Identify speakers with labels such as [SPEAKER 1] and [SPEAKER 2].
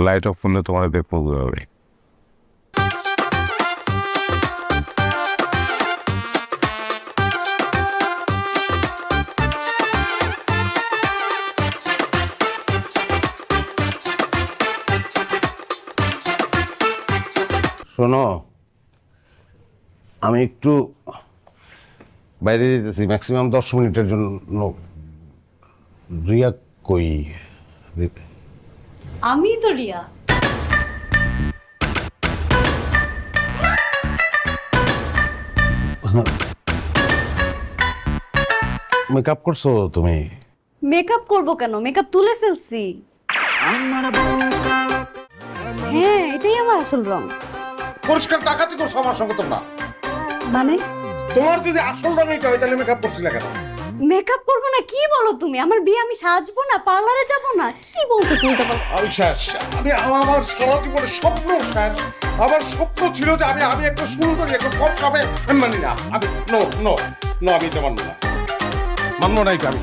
[SPEAKER 1] Light off করলে তোমার দেখবো হবে।
[SPEAKER 2] শোনো, আমি একটু বাইরে যেতেছি ম্যাক্সিমাম 10 মিনিটের জন্য। রিয়া কই?
[SPEAKER 3] আমি তো রিয়া।
[SPEAKER 2] মেকআপ করছো তুমি?
[SPEAKER 3] মেকআপ করব কেন? মেকআপ তুলে ফেলছি। হ্যাঁ, এটাই আমার আসল রং।
[SPEAKER 2] পরিষ্কার ডাকাতি করছো আমার সঙ্গে তোমরা।
[SPEAKER 3] মানে
[SPEAKER 2] তোমার যদি আসল রং এটা হয় তাহলে মেকআপ করছিলে কেন?
[SPEAKER 3] মেকআপ করবো না? কি বলো তুমি? আমার বিয়ে, আমি সাজবো না, পার্লারে যাব না? কি বলতেছো এটা?
[SPEAKER 2] আমি শেষ। আমার সারা জীবনের স্বপ্ন শেষ। আমার স্বপ্ন ছিল যে আমি একটা সুন্দর একটা ফর্সা হবে। আমি মানি না। আমি নো নো নো, আমি এটা মানবো না। মানবো না এটা আমি।